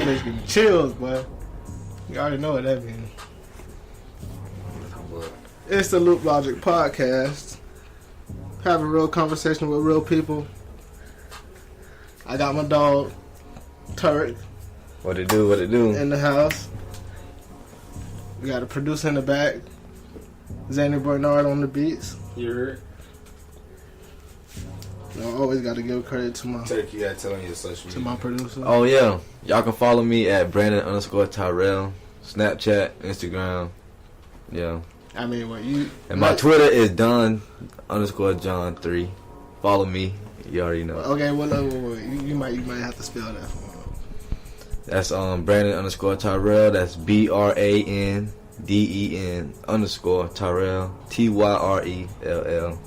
bitch give me chills, boy. You already know what that means. It's the Loop Logic Podcast. Having real conversation with real people. I got my dog, Turk. What it do? In the house. We got a producer in the back. Zany Bernard on the beats. You heard? I always got to give credit to my Turk, you got to tell on your social media. To my producer. Oh yeah, y'all can follow me at Brandon_Tyrell, Snapchat, Instagram. Yeah. I mean, what you? And my Twitter is Don_John3. Follow me. You already know. Okay, well, you might have to spell that for me. That's Brandon_Tyrell. That's BRANDEN_Tyrell. TYRELL.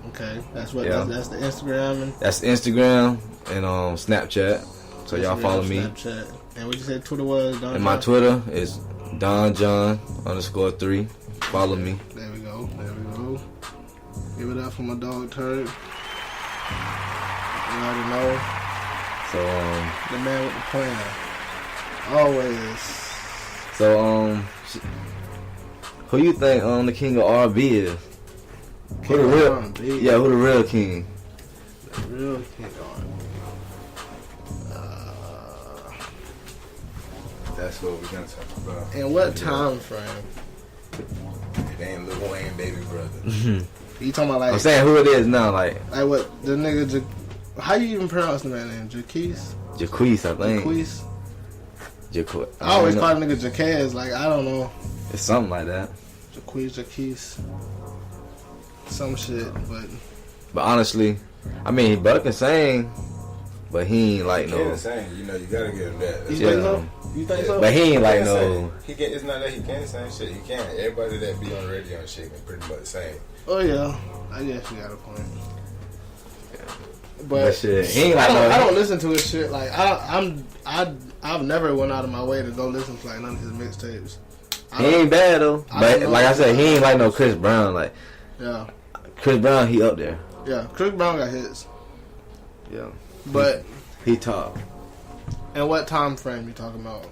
Okay, that's what. Yeah. That's the Instagram and. That's Instagram and Snapchat. So y'all follow me. Snapchat. And what you said Twitter was? Don and John? my Twitter is DonJohn_3. Follow me. There we go. Give it up for my dog Turk. You already know. So the man with the plan. Always. So who you think the king of R&B is? Who the real? R&B. Yeah, who the real king? The real king of That's what we're gonna talk about. In what time frame? It ain't Lil Wayne, baby brother. You talking about like? I'm saying who it is now, like what the nigga? How you even pronounce the man name? Jaquise? Jaquise, I think. Jaquise. I always call the nigga Jaquez. Like I don't know. It's something like that. Jaquise. Some shit, But honestly, I mean, Bud can sing, but he ain't like He no. can't sing. You know, you gotta give him that. You That's think so? You think so? But he ain't like can't no. sing. It's not that he can't sing shit. He can't. Everybody that be on the radio and shit can pretty much sing. Oh yeah, I guess you got a point. But But shit, he ain't like I no. don't listen to his shit. Like I've never went out of my way to go listen to like none of his mixtapes. He ain't bad though. But like I said, he ain't like no Chris Brown. Like Yeah. Chris Brown, he up there. Yeah, Chris Brown got hits. Yeah. But He top. in what time frame you talking about?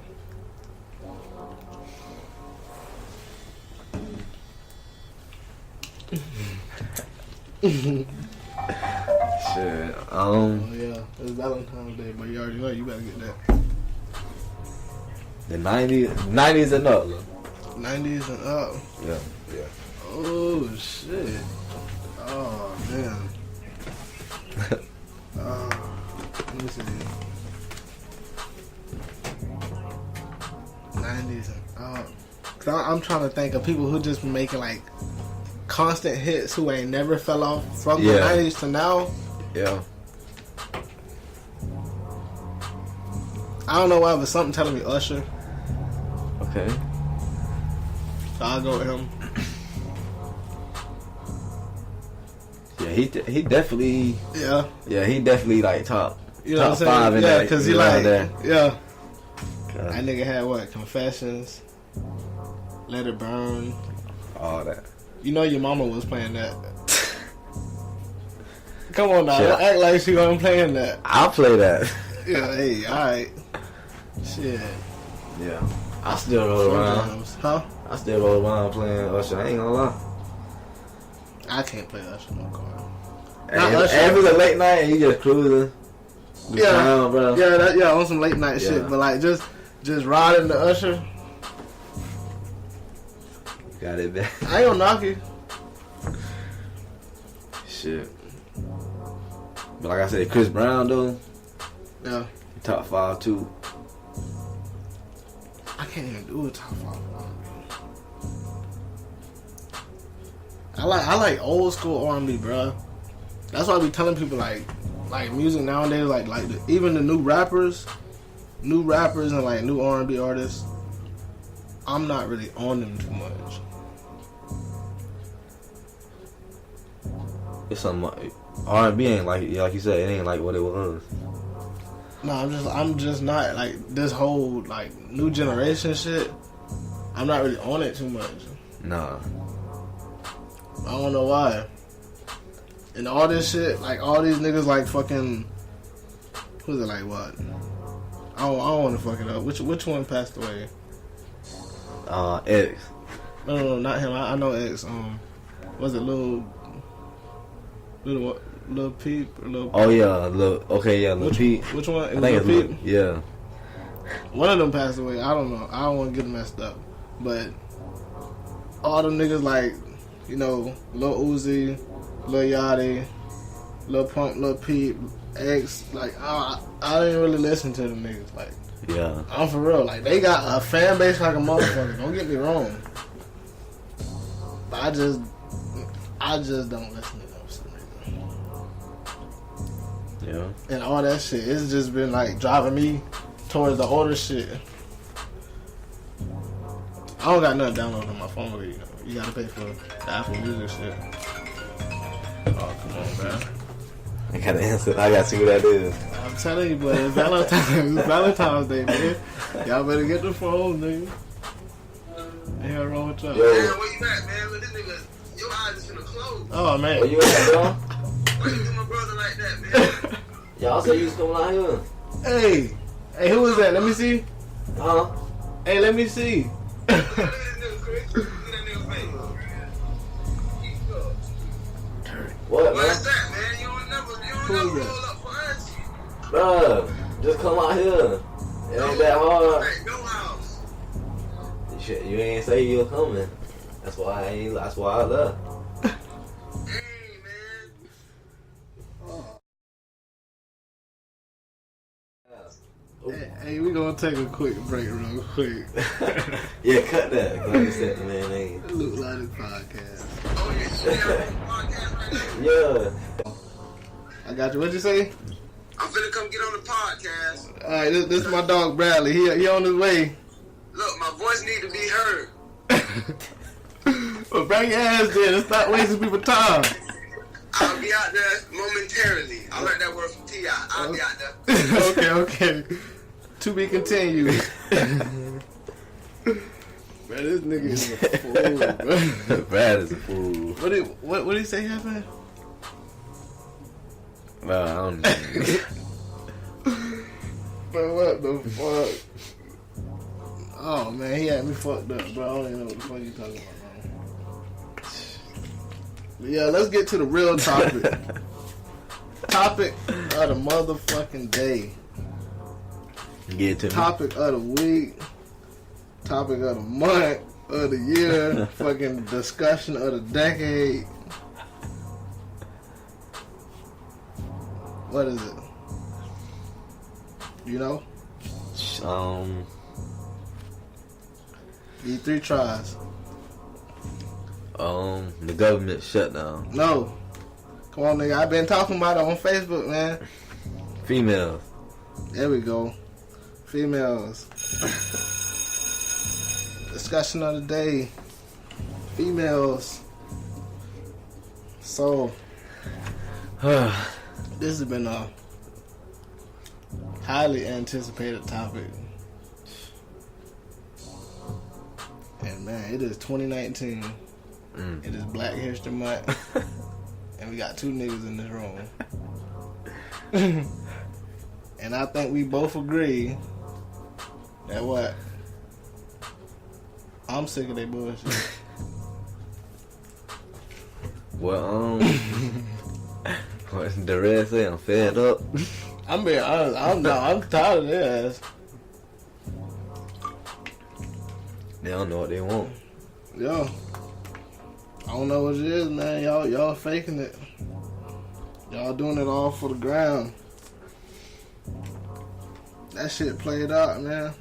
Shit. Oh yeah, it's Valentine's Day, but you already know you better get that. The 90s and up. 90s and up. Yeah. Oh shit. Oh man. Let me see. 90s and up. Cause I'm trying to think of people who just making like constant hits who ain't never fell off from the 90s to now. Yeah. I don't know why, but something telling me Usher. Okay. So I'll go with him. Yeah, he definitely. Yeah. Yeah, he definitely like top. You know top what I'm saying? 5 in yeah, that. because he like, there. yeah. Okay. That nigga had what? Confessions, Let It Burn. All that. You know your mama was playing that. Come on now, Shit. don't act like she wasn't playing that. I'll play that. Yeah, hey, alright. Shit. Yeah. I still roll around. Sometimes. Huh? I still roll around playing Usher. I ain't gonna lie. I can't play Usher in my car. And Not if Usher. it was a late night and you just cruising. Yeah. Town, bro. Yeah, on some late night Yeah. shit. But like just riding the Usher, Got it back. I ain't gonna knock you. Shit. But like I said, Chris Brown though, Yeah. top 5 too. I can't even do a top 5. I like old school R&B, bro. That's why I be telling people like music nowadays, even the new rappers and like new R&B artists. I'm not really on them too much. It's something like R&B ain't like you said, it ain't like what it was. No, I'm just not like this whole like new generation shit. I'm not really on it too much. Nah. I don't know why. And all this shit, like all these niggas like fucking, who's it like what? I don't want to fuck it up. Which one passed away? X. No, not him. I know X. Was it Lil Peep or Lil? Oh yeah, Lil Peep. Which one? I think it's Lil Peep. Yeah. One of them passed away. I don't know. I don't want to get messed up, but all them niggas like, you know, Lil Uzi, Lil Yachty, Lil Pump, Lil Peep, X. Like I didn't really listen to them niggas. Like, Yeah. I'm for real. Like they got a fan base like a motherfucker. Don't get me wrong. But I just don't listen to them for some reason. Yeah. And all that shit, it's just been like driving me towards the older shit. I don't got nothing downloaded on my phone, but you gotta pay for the Apple Music shit. Oh, come on, man. I gotta answer. I gotta see what that is. I'm telling you, but it's Valentine's Day, man. Y'all better get the phone, nigga. Ain't nothing wrong with y'all. Yo. Man, where you at, man? But this nigga, your eyes is finna close. Oh, man. Where you at, bro? Why you do my brother like that, man? Y'all said you was coming out here. Hey, who was that? Let me see. Huh? Hey, let me see. Look at this nigga, Chris. Look at that nigga face. Keep up. What, man? What's that, man? You don't never roll up for us. Bruh, just come out here. It ain't that hard. Hey, no house. Shit, you ain't say you were coming. That's why I left. Hey, man. Hey, we gonna take a quick break real quick. Yeah, cut that. Like you said, man, ain't. Look like this podcast. Oh, yeah, shit, I'm on the podcast right now. Yeah. I got you. What'd you say? I'm finna come get on the podcast. All right, this is my dog Bradley. He on his way. Look, my voice need to be heard. Well, bring your ass there. Let's not wasting people's time. I'll be out there momentarily. I learned that word from T.I. I'll be out there. Okay. To be continued. Man, this nigga is a fool, bro. Brad is a fool. What did he say happened? Bro, I don't know. Bro, what the fuck? Oh man, he had me fucked up, bro. I don't even know what the fuck you talking about, bro. But yeah, let's get to the real topic. Topic of the motherfucking day. Get to me. Topic of the week. Topic of the month. Of the year. Fucking discussion of the decade. What is it? You know? Need 3 tries. The government shutdown. No. Come on, nigga. I've been talking about it on Facebook, man. Females. There we go. Females. Discussion of the day. Females. So, this has been a highly anticipated topic. And man, it is 2019. It is Black History Month. And we got 2 niggas in this room. And I think we both agree that what? I'm sick of that bullshit. Well, what the red say? I'm fed up. I'm being honest. I'm tired of their ass. They don't know what they want. Yo, I don't know what it is, man. Y'all faking it. Y'all doing it all for the ground. That shit played out, man.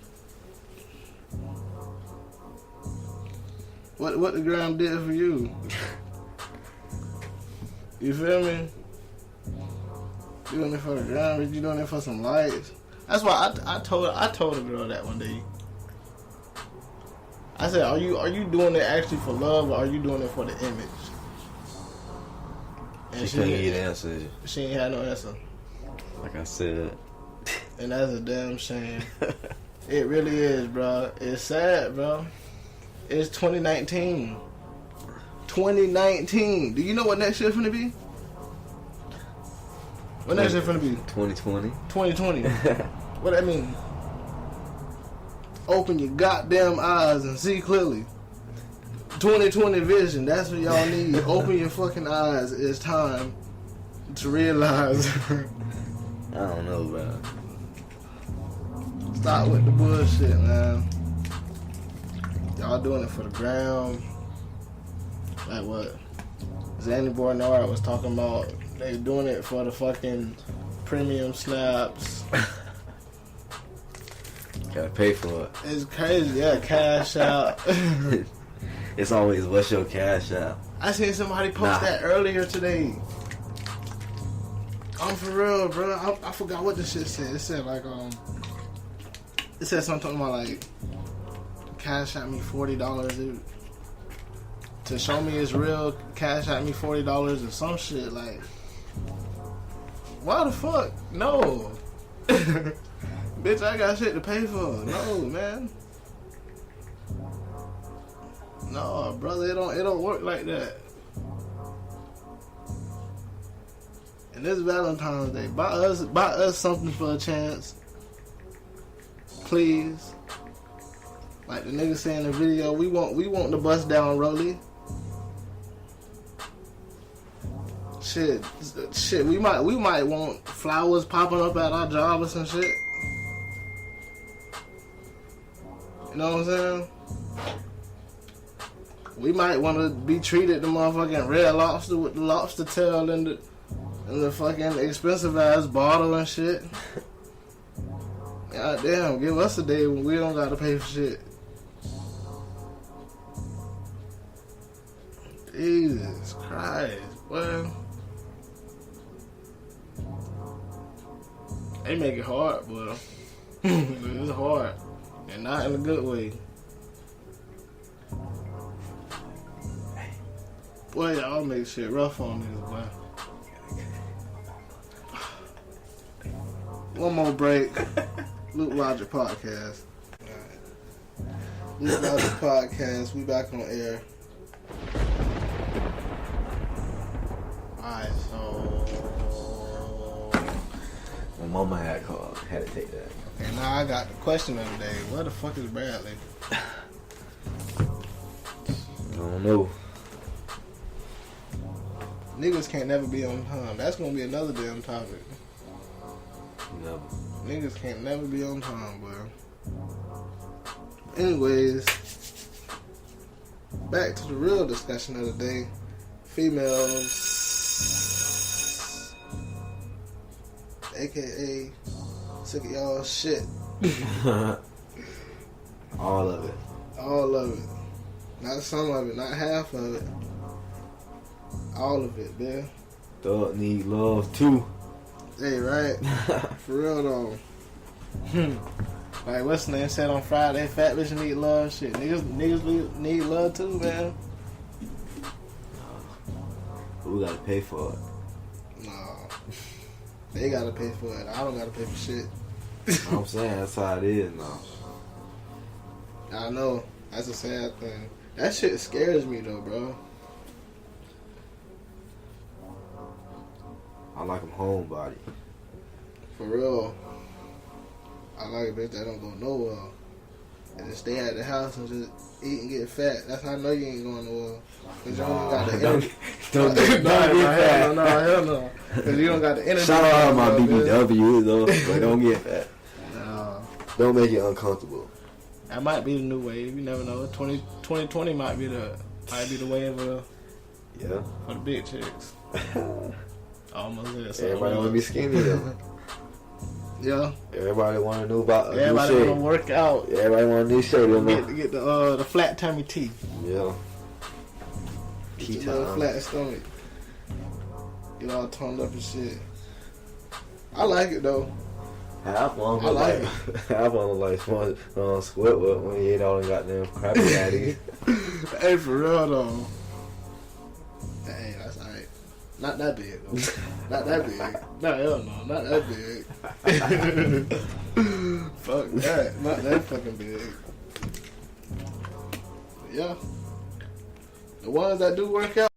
What the ground did for you? You feel me? You doing it for the ground? You doing it for some likes? That's why I told a girl that one day. I said, are you doing it actually for love, or are you doing it for the image? And She couldn't get the answer. She ain't had no answer. Like I said. And that's a damn shame. It really is, bro. It's sad, bro. It's 2019. 2019. Do you know what next year finna be? What next year finna be? 2020. 2020. What that mean? Open your goddamn eyes and see clearly. 2020 vision, that's what y'all need. Open your fucking eyes. It's time to realize. I don't know, bro. Stop with the bullshit, man. Y'all doing it for the gram. Like what Zanny Bornard was talking about. They doing it for the fucking premium snaps. Gotta pay for it. It's crazy, yeah. Cash out. It's always what's your cash out. I seen somebody post that earlier today. I'm for real, bro. I forgot what the shit said. It said like it said something about like cash at me $40 to show me it's real. Cash at me $40 or some shit. Like, why the fuck? No. Bitch, I got shit to pay for. No, man. No, brother, it don't work like that. And this Valentine's Day, buy us something for a chance, please. Like the nigga said in the video, we want the bust down Rolly. Shit, we might want flowers popping up at our job or some shit. You know what I'm saying? We might want to be treated the motherfucking Red Lobster with the lobster tail and the fucking expensive ass bottle and shit. God damn, give us a day when we don't gotta pay for shit. Jesus Christ, boy. They make it hard, boy. It's hard. And not in a good way. Boy, y'all make shit rough on niggas, boy. One more break. Luke Logic Podcast. Alright. Luke Logic Podcast. We back on air. Alright, so My mama had called. Had to take that. okay, now I got the question of the day. Where the fuck is Bradley? I don't know. Niggas can't never be on time. That's gonna be another damn topic. Never. Niggas can't never be on time, bro. Anyways, back to the real discussion of the day. Females, aka sick of y'all shit. All of it. All of it. Not some of it, not half of it. All of it, man. Thug need love too. Hey, right? For real though. Like what's the name said on Friday? Fat bitch need love. Shit, niggas need love too, man. But we gotta pay for it. No, they gotta pay for it. I don't gotta pay for shit. You know what I'm saying? That's how it is now. I know. That's a sad thing. That shit scares me though, bro. I like them homebody. For real. I like a bitch that don't go nowhere. And just stay at the house and just eat and get fat. That's how I know you ain't going nowhere. Cause you don't got the energy. Don't get fat. No, hell no. Cause you don't got the energy. Shout out my BBW though, but don't get fat. No. Don't make it uncomfortable. That might be the new wave. You never know. 2020 might be the wave Yeah. for the big chicks. Almost there. Everybody want to be skinny though. Yeah. Everybody want to know about a Everybody new want shape. to work out. Everybody want a new shape. Get the flat tummy tea. Yeah. Get Tea your little time. flat stomach. Get all toned up and shit. I like it though. Half one I like it. half one like small Squidward when he ate all them goddamn crappy patties. Hey, for real though. Hey, that's alright. Not that big though. Not that big. No, hell no. Not that big. Fuck that. Not that fucking big. But yeah. The ones that do work out.